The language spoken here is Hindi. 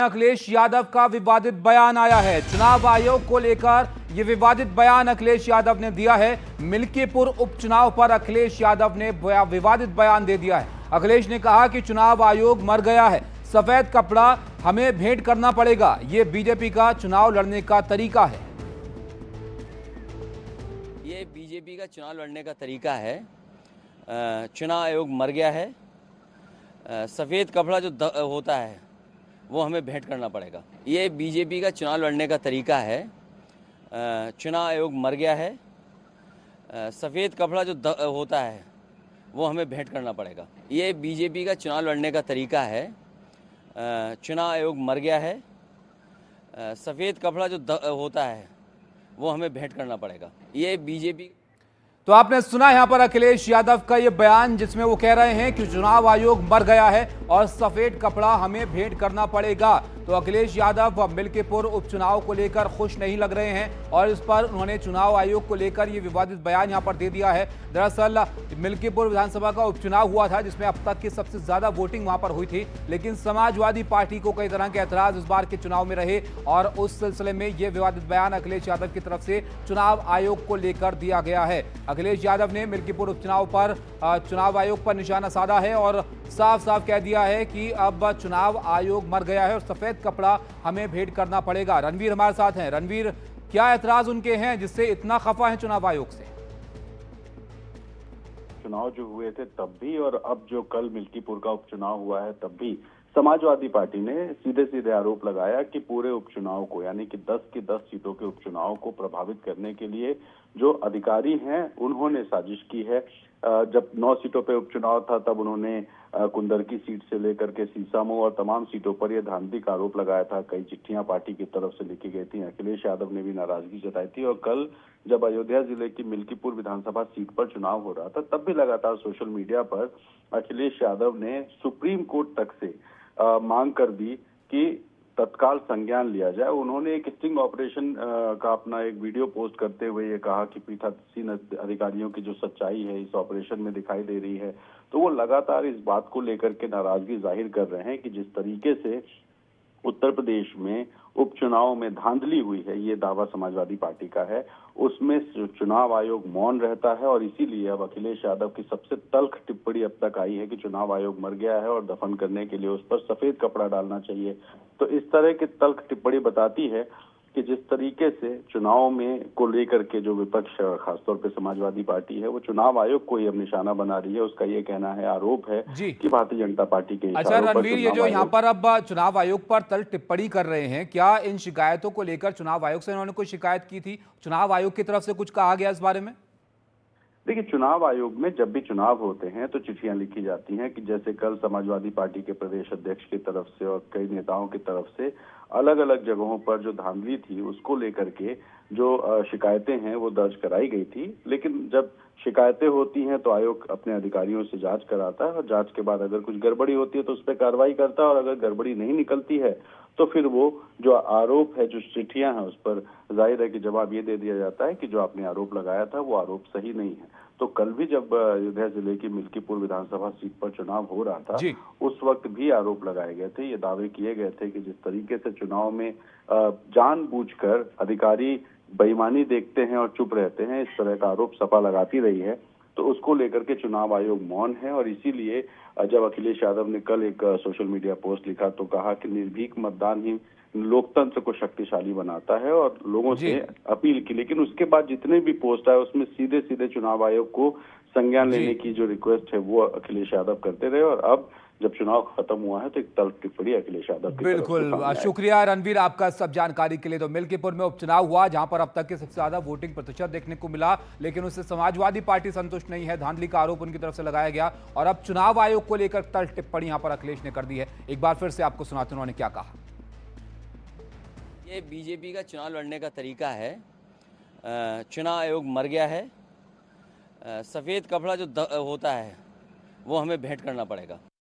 अखिलेश यादव का विवादित बयान आया है। चुनाव आयोग को लेकर यह विवादित बयान अखिलेश यादव ने दिया है। मिल्कीपुर उपचुनाव पर अखिलेश यादव ने विवादित बयान दे दिया है। अखिलेश ने कहा कि चुनाव आयोग मर गया है, सफेद कपड़ा हमें भेंट करना पड़ेगा। ये बीजेपी का चुनाव लड़ने का तरीका है। ये बीजेपी का चुनाव लड़ने का तरीका है। चुनाव आयोग मर गया है, सफेद कपड़ा जो होता है वो हमें भेंट करना पड़ेगा। ये बीजेपी का चुनाव लड़ने का तरीका है। चुनाव आयोग मर गया है, सफ़ेद कपड़ा जो होता है वो हमें भेंट करना पड़ेगा। ये बीजेपी का चुनाव लड़ने का तरीका है। चुनाव आयोग मर गया है, सफ़ेद कपड़ा जो होता है वो हमें भेंट करना पड़ेगा। ये बीजेपी। तो आपने सुना यहां पर अखिलेश यादव का यह बयान, जिसमें वो कह रहे हैं कि चुनाव आयोग मर गया है और सफेद कपड़ा हमें भेंट करना पड़ेगा। तो अखिलेश यादव मिल्कीपुर उपचुनाव को लेकर खुश नहीं लग रहे हैं और इस पर उन्होंने चुनाव आयोग को लेकर यह विवादित बयान यहां पर दे दिया है। दरअसल मिल्कीपुर विधानसभा का उपचुनाव हुआ था, जिसमें अब तक की सबसे ज्यादा वोटिंग वहां पर हुई थी, लेकिन समाजवादी पार्टी को कई तरह के ऐतराज इस बार के चुनाव में रहे और उस सिलसिले में यह विवादित बयान अखिलेश यादव की तरफ से चुनाव आयोग को लेकर दिया गया है। अखिलेश यादव ने मिल्कीपुर उपचुनाव पर चुनाव आयोग पर निशाना साधा है और साफ साफ कह दिया है कि अब चुनाव आयोग मर गया है और सफेद कपड़ा हमें भेंट करना पड़ेगा। रणवीर हमारे साथ हैं। रणवीर, क्या ऐतराज उनके हैं जिससे इतना खफा है चुनाव आयोग से? चुनाव जो हुए थे तब भी और अब जो कल मिल्कीपुर का उपचुनाव हुआ है तब भी समाजवादी पार्टी ने सीधे सीधे आरोप लगाया कि पूरे उपचुनाव को, यानी कि 10 की 10 सीटों के उपचुनाव को प्रभावित करने के लिए जो अधिकारी हैं उन्होंने साजिश की है। जब 9 सीटों पे उपचुनाव था तब उन्होंने कुंदर की सीट से लेकर के सीसामऊ और तमाम सीटों पर यह धांधली का आरोप लगाया था। कई चिट्ठियां पार्टी की तरफ से लिखी गई थी। अखिलेश यादव ने भी नाराजगी जताई थी और कल जब अयोध्या जिले की मिल्कीपुर विधानसभा सीट पर चुनाव हो रहा था तब भी लगातार सोशल मीडिया पर अखिलेश यादव ने सुप्रीम कोर्ट तक से मांग कर दी कि तत्काल संज्ञान लिया जाए। उन्होंने एक स्टिंग ऑपरेशन का अपना एक वीडियो पोस्ट करते हुए ये कहा कि पीठासीन अधिकारियों की जो सच्चाई है इस ऑपरेशन में दिखाई दे रही है। तो वो लगातार इस बात को लेकर के नाराजगी जाहिर कर रहे हैं कि जिस तरीके से उत्तर प्रदेश में उपचुनाव में धांधली हुई है, ये दावा समाजवादी पार्टी का है, उसमें चुनाव आयोग मौन रहता है और इसीलिए अब अखिलेश यादव की सबसे तल्ख टिप्पणी अब तक आई है कि चुनाव आयोग मर गया है और दफन करने के लिए उस पर सफेद कपड़ा डालना चाहिए। तो इस तरह की तल्ख टिप्पणी बताती है कि जिस तरीके से चुनाव में को लेकर के जो विपक्ष खासतौर पे समाजवादी पार्टी है वो चुनाव आयोग को ही अब निशाना बना रही है। उसका ये कहना है, आरोप है कि भारतीय जनता पार्टी के अच्छा रणवीर, ये जो यहाँ पर अब चुनाव आयोग पर तल टिप्पणी कर रहे हैं, क्या इन शिकायतों को लेकर चुनाव आयोग से उन्होंने कोई शिकायत की थी? चुनाव आयोग की तरफ से कुछ कहा गया इस बारे में? देखिए, चुनाव आयोग में जब भी चुनाव होते हैं तो चिट्ठियां लिखी जाती हैं कि जैसे कल समाजवादी पार्टी के प्रदेश अध्यक्ष की तरफ से और कई नेताओं की तरफ से अलग अलग जगहों पर जो धांधली थी उसको लेकर के जो शिकायतें हैं वो दर्ज कराई गई थी। लेकिन जब शिकायतें होती हैं तो आयोग अपने अधिकारियों से जांच कराता है और जांच के बाद अगर कुछ गड़बड़ी होती है तो उस पर कार्रवाई करता है और अगर गड़बड़ी नहीं निकलती है तो फिर वो जो आरोप है, जो चिट्ठियां हैं, उस पर जाहिर है कि जवाब ये दे दिया जाता है कि जो आपने आरोप लगाया था वो आरोप सही नहीं है। तो कल भी जब अयोध्या जिले की मिल्कीपुर विधानसभा सीट पर चुनाव हो रहा था उस वक्त भी आरोप लगाए गए थे, ये दावे किए गए थे कि जिस तरीके से चुनाव में जानबूझकर अधिकारी बेईमानी देखते हैं और चुप रहते हैं, इस तरह का आरोप सपा लगाती रही है। तो उसको लेकर के चुनाव आयोग मौन है और इसीलिए जब अखिलेश यादव ने कल एक सोशल मीडिया पोस्ट लिखा तो कहा कि निर्भीक मतदान ही लोकतंत्र को शक्तिशाली बनाता है और लोगों से अपील की। लेकिन उसके बाद जितने भी पोस्ट आए उसमें सीधे सीधे चुनाव आयोग को संज्ञान लेने की जो रिक्वेस्ट है वो अखिलेश यादव करते रहे और अब जब चुनाव खत्म हुआ है तो एक तल्ख टिप्पणी अखिलेश यादव की बिल्कुल। शुक्रिया रणवीर आपका सब जानकारी के लिए। तो मिल्कीपुर में उपचुनाव हुआ जहां पर अब तक के सबसे ज्यादा वोटिंग प्रतिशत देखने को मिला, लेकिन उससे समाजवादी पार्टी संतुष्ट नहीं है। धांधली का आरोप उनकी तरफ से लगाया गया और अब चुनाव आयोग को लेकर तल्ख टिप्पणी यहां पर अखिलेश ने कर दी है। एक बार फिर से आपको सुनाते उन्होंने क्या कहा। ये बीजेपी का चुनाव लड़ने का तरीका है। चुनाव आयोग मर गया है, सफ़ेद कपड़ा जो होता है वो हमें भेंट करना पड़ेगा।